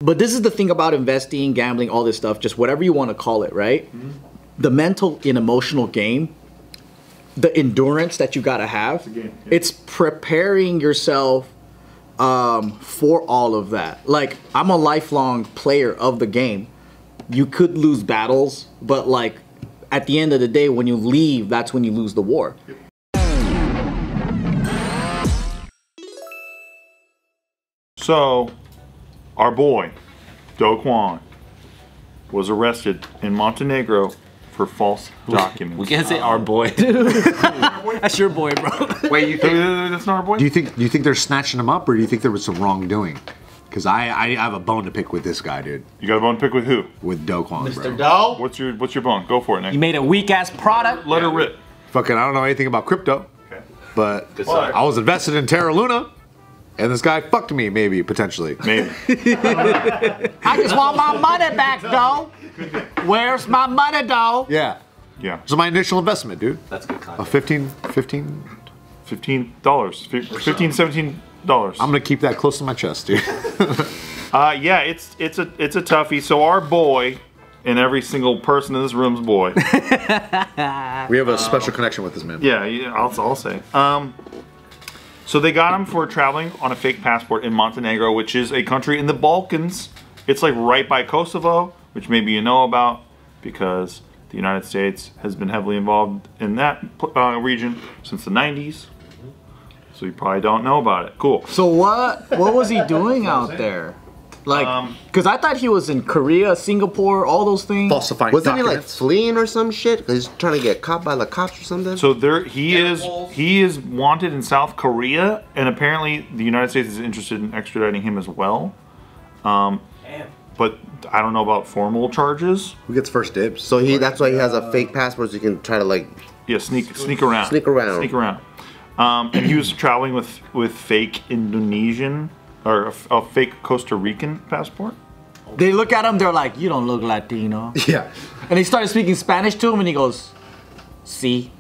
But this is the thing about investing, gambling, all this stuff, just whatever you want to call it, right? Mm-hmm. The mental and emotional game, the endurance that you got to have, it's preparing yourself for all of that. Like, I'm a lifelong player of the game. You could lose battles, but like at the end of the day, when you leave, that's when you lose the war. So, our boy, Kwon, was arrested in Montenegro for false documents. We can't say our boy. That's your boy, bro. Wait, you think that's not our boy? Do you think they're snatching him up, or do you think there was some wrongdoing? Because I have a bone to pick with this guy, dude. You got a bone to pick with who? With Kwon, Mr. bro. Doe? What's your bone? Go for it, Nick. You made a weak ass product. Let her rip. Fucking, I don't know anything about crypto, Okay. but I was invested in Terra Luna, and this guy fucked me, maybe, potentially. Maybe. I just want my money back, Doe. Where's my money, Doe? Yeah. Yeah. So my initial investment, dude. That's good content. $15, $17. I'm gonna keep that close to my chest, dude. Yeah, it's a toughie. So our boy, and every single person in this room's boy. We have a special connection with this man. Yeah, I'll say. So they got him for traveling on a fake passport in Montenegro, which is a country in the Balkans. It's like right by Kosovo, which maybe you know about because the United States has been heavily involved in that region since the 90s. So you probably don't know about it. Cool. So what was he doing out there? Like, because I thought he was in Korea, Singapore, all those things. Falsifying Wasn't documents. he like fleeing or some shit? Because he's trying to get caught by the cops or something? So he is wanted in South Korea, and apparently the United States is interested in extraditing him as well. But I don't know about formal charges. Who gets first dibs? So that's why he has a fake passport, so he can try to like... Yeah, sneak around. Sneak around. Sneak around. And he was traveling with fake Indonesian or a fake Costa Rican passport. They look at him, they're like, you don't look Latino. Yeah. And he started speaking Spanish to him, and he goes, "Sí."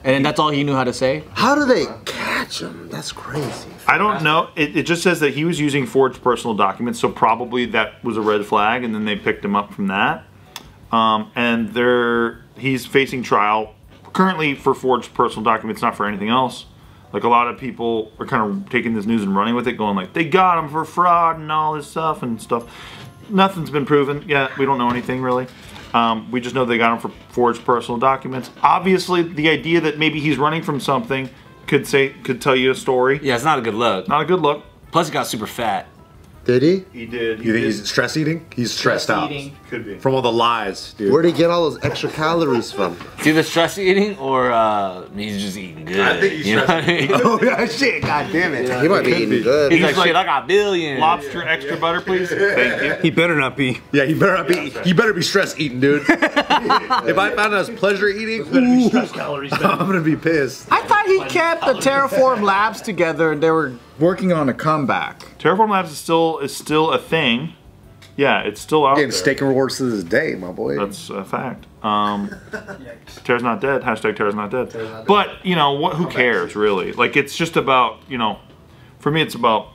And then that's all he knew how to say. How do they catch him? That's crazy. I don't know. It just says that he was using forged personal documents, so probably that was a red flag, and then they picked him up from that. And he's facing trial currently for forged personal documents, not for anything else. Like, a lot of people are kind of taking this news and running with it, going like, they got him for fraud and all this stuff and stuff. Nothing's been proven yet. We don't know anything really. We just know they got him for forged personal documents. Obviously, the idea that maybe he's running from something could tell you a story. Yeah, it's not a good look. Not a good look. Plus, he got super fat. Did he? He did. You think he's stress eating? He's stressed out. Could be. From all the lies, dude. Where'd he get all those extra calories from? It's either stress eating or he's just eating good. I think he's you know what I mean? Oh, yeah, shit. God damn it. He might be eating good. He's like, shit, I got billions. Lobster extra butter, please. Thank you. He better not be. Yeah, you better be stress eating, dude. If I found out as pleasure eating, I'm gonna be pissed. I thought he kept the Terraform Labs together, and they were working on a comeback. Terraform Labs is still a thing. Yeah, it's still out Getting there. steak and rewards to this day, my boy. That's a fact. Terra's not dead. Hashtag Terra's not dead. But, you know, who cares, really? Like, it's just about, you know, for me, it's about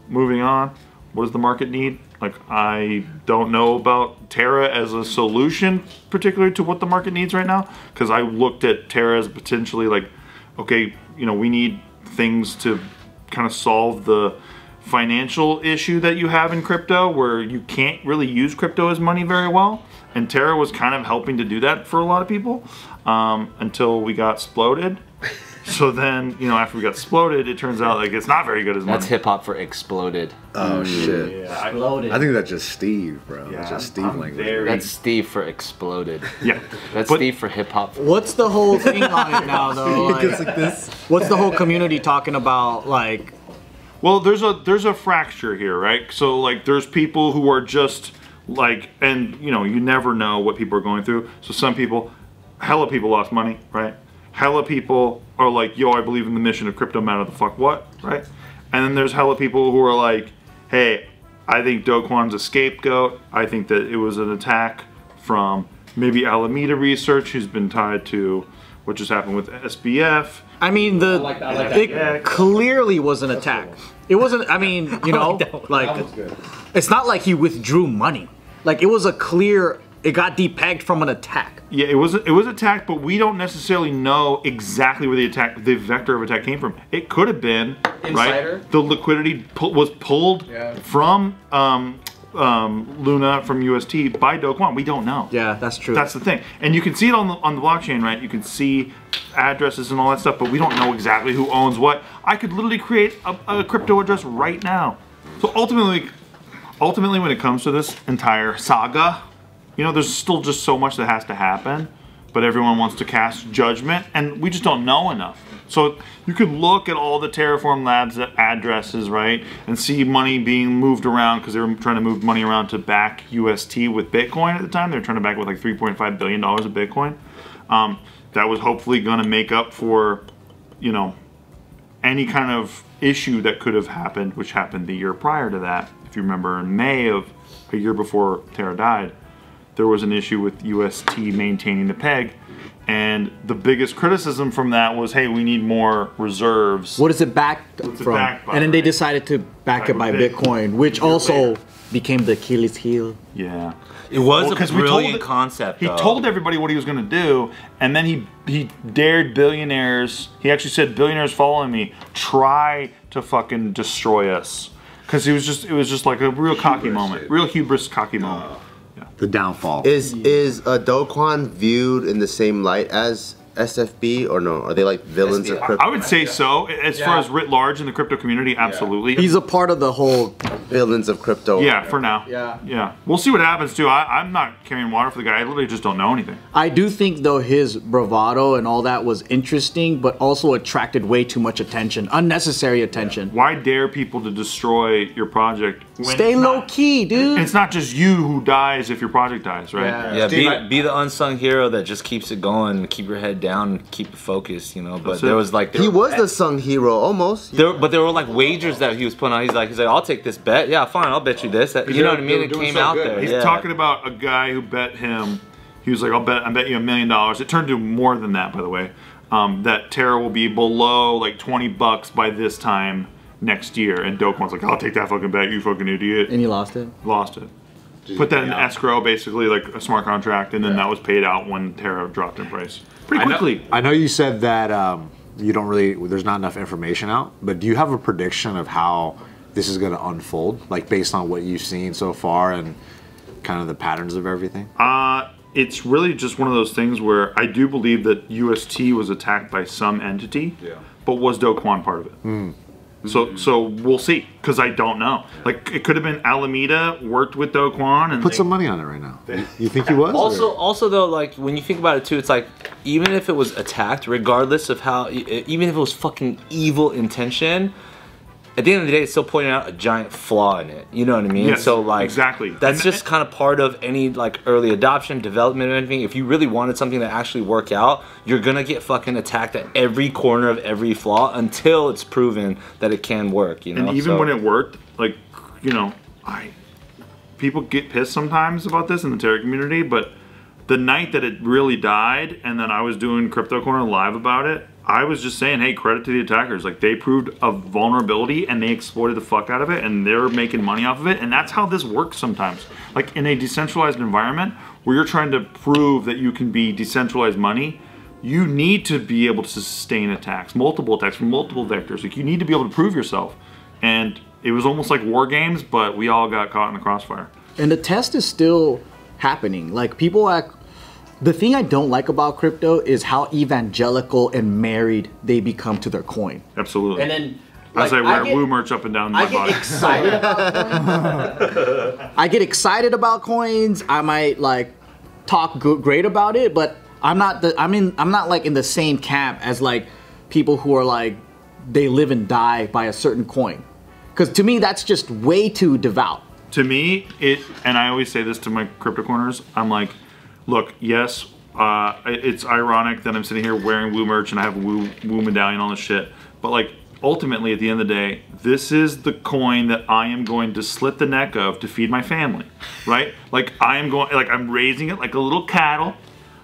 moving on. What does the market need? Like, I don't know about Terra as a solution, particularly to what the market needs right now. Because I looked at Terra as potentially like, okay, you know, we need things to kind of solve the financial issue that you have in crypto where you can't really use crypto as money very well, and Terra was kind of helping to do that for a lot of people until we got exploded. So then, you know, after we got exploded, it turns out like it's not very good as money. That's hip hop for exploded. Oh shit. Yeah, I think that's just Steve, bro. That's just Steve language. That's Steve for exploded. Yeah. That's Steve for hip hop. What's the whole thing on it now, though? Like, It's like this. what's the whole community talking about? Like, Well, there's a fracture here, right? So like there's people who are just like, and you know, you never know what people are going through. So some people, hella people lost money, right? Hella people are like, yo, I believe in the mission of crypto, matter the fuck what, right? And then there's hella people who are like, hey, I think Kwon's a scapegoat. I think that it was an attack from maybe Alameda Research, who's been tied to what just happened with SBF. I mean, it clearly was an attack. It wasn't. I mean, you know, like it's not like he withdrew money. Like it was a clear. It got depegged from an attack. Yeah, it was attacked, but we don't necessarily know exactly where the vector of attack came from. It could have been Insider. Right. The liquidity was pulled from Luna from UST by Do Kwon. We don't know. Yeah, that's true. That's the thing, and you can see it on the blockchain, right? You can see addresses and all that stuff, but we don't know exactly who owns what. I could literally create a crypto address right now. So ultimately, when it comes to this entire saga, you know, there's still just so much that has to happen, but everyone wants to cast judgment, and we just don't know enough. So you could look at all the Terraform Labs addresses, right, and see money being moved around because they were trying to move money around to back UST with Bitcoin at the time. They were trying to back it with like $3.5 billion of Bitcoin. That was hopefully going to make up for, you know, any kind of issue that could have happened, which happened the year prior to that. If you remember, in May of a year before Terra died, there was an issue with UST maintaining the peg, and the biggest criticism from that was, hey, we need more reserves. What is it backed from? And then they decided to back it by Bitcoin, which also became the Achilles heel. Yeah. It was a brilliant concept. He told everybody what he was going to do, and then he dared billionaires. He actually said, "Billionaires following me, try to fucking destroy us," because it was just like a real cocky moment, real hubris, cocky moment. The downfall. Is Do Kwon viewed in the same light as SFB or no? Are they like villains of crypto? I would say so. As far as writ large in the crypto community, absolutely. He's a part of the whole Villains of crypto. Yeah, for now. Yeah. We'll see what happens too. I'm not carrying water for the guy. I literally just don't know anything. I do think though his bravado and all that was interesting, but also attracted way too much attention, unnecessary attention. Why dare people to destroy your project? Stay low key, dude. And it's not just you who dies if your project dies, right? Yeah, be the unsung hero that just keeps it going. Keep your head down and keep it focused, you know. But there was like he was the sung hero almost. But there were like wagers that he was putting on. He's like, I'll take this bet. Yeah, fine, I'll bet you this. You know what I mean? It came out there. He's talking about a guy who bet him. He was like, I bet you $1 million. It turned to more than that, by the way. That Terra will be below like $20 by this time next year. And Do Kwon's like, I'll take that fucking bet, you fucking idiot. And he lost it. Lost it. Put that in escrow, basically, like a smart contract, and then that was paid out when Terra dropped in price pretty quickly. I know you said that you don't really, there's not enough information out, but do you have a prediction of how this is going to unfold, like based on what you've seen so far and kind of the patterns of everything? It's really just one of those things where I do believe that UST was attacked by some entity, but was Do Kwon part of it? So we'll see, because I don't know. Like, it could have been Alameda worked with Do Kwon and put some money on it right now. You think he was? Also though, like when you think about it too, it's like even if it was attacked, regardless of how, even if it was fucking evil intention, at the end of the day, it's still pointing out a giant flaw in it. You know what I mean? Yes, so like, exactly. That's just kind of part of any like early adoption, development, or anything. If you really wanted something to actually work out, you're gonna get fucking attacked at every corner of every flaw until it's proven that it can work. You know? And even when it worked, like, you know, people get pissed sometimes about this in the Terra community, but the night that it really died, and then I was doing Crypto Corner live about it, I was just saying, hey, credit to the attackers. Like, they proved a vulnerability and they exploited the fuck out of it, and they're making money off of it. And that's how this works sometimes. Like, in a decentralized environment where you're trying to prove that you can be decentralized money, you need to be able to sustain attacks, multiple attacks from multiple vectors. Like, you need to be able to prove yourself. And it was almost like war games, but we all got caught in the crossfire. And the test is still happening. Like, people act. The thing I don't like about crypto is how evangelical and married they become to their coin. Absolutely. And then, as I wear Woo merch up and down my body. Excited about coins. I get excited about coins. I might like talk great about it, but I'm not like in the same camp as like people who are like they live and die by a certain coin. Because to me, that's just way too devout. To me, and I always say this to my crypto corners, I'm like, look, yes, it's ironic that I'm sitting here wearing Woo merch and I have a Woo medallion, all this shit. But like, ultimately, at the end of the day, this is the coin that I am going to slit the neck of to feed my family, right? Like, I'm raising it like a little cattle.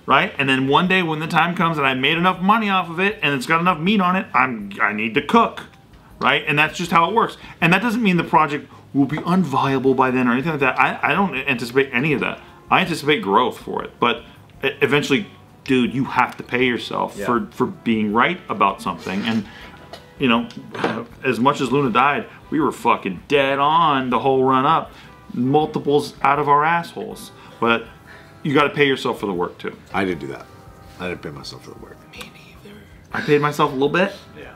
right? And then one day when the time comes and I made enough money off of it and it's got enough meat on it, I need to cook, right? And that's just how it works. And that doesn't mean the project will be unviable by then or anything like that. I don't anticipate any of that. I anticipate growth for it, but eventually, dude, you have to pay yourself for being right about something. And you know, as much as Luna died, we were fucking dead on the whole run up, multiples out of our assholes. But you got to pay yourself for the work too. I didn't do that. I didn't pay myself for the work. Me neither. I paid myself a little bit. Yeah.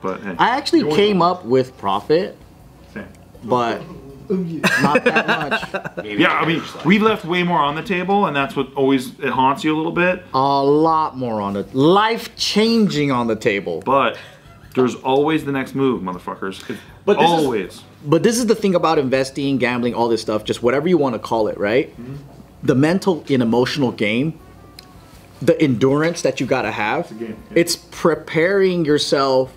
But hey, I actually came up with profit, same. but not that much. Yeah, I mean, we left way more on the table, and that's what always it haunts you a little bit. A lot more on the life-changing on the table. But there's always the next move, motherfuckers. But this is- always. But this is the thing about investing, gambling, all this stuff, just whatever you want to call it, right? Mm-hmm. The mental and emotional game, the endurance that you got to have, it's preparing yourself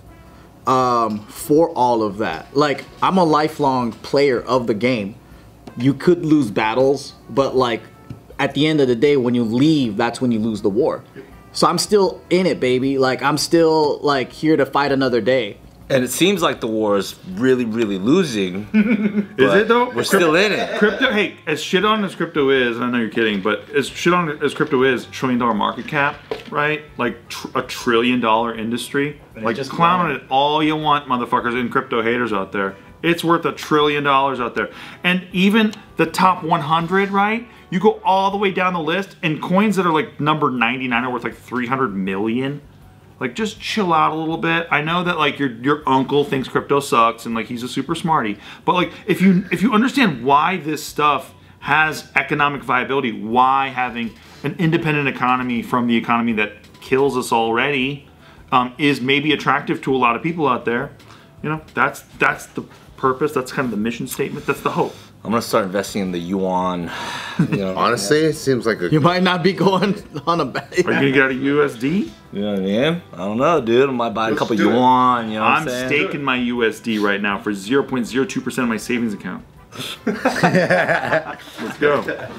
for all of that. Like, I'm a lifelong player of the game. You could lose battles, but like at the end of the day, when you leave, that's when you lose the war. So I'm still in it, baby. Like, I'm still like here to fight another day. And it seems like the war is really, really losing. Is it though? We're still in it. Crypto, hey, as shit on as crypto is, and I know you're kidding, but as shit on as crypto is, $1 trillion market cap, right? Like a $1 trillion industry. Like, just clown it all you want, motherfuckers, and crypto haters out there. It's worth $1 trillion out there. And even the top 100, right? You go all the way down the list, and coins that are like number 99 are worth like 300 million. Like, just chill out a little bit. I know that like your uncle thinks crypto sucks and like he's a super smarty, but like if you understand why this stuff has economic viability, why having an independent economy from the economy that kills us already is maybe attractive to a lot of people out there, you know, that's the purpose. That's kind of the mission statement. That's the hope. I'm gonna start investing in the yuan. You know, Honestly, it seems like a You might not be going on a bad. Are you gonna get out of USD? you know what I mean? I don't know, dude. I might buy a couple yuan. You know what I'm I'm saying? staking my USD right now for 0.02% of my savings account. Let's go.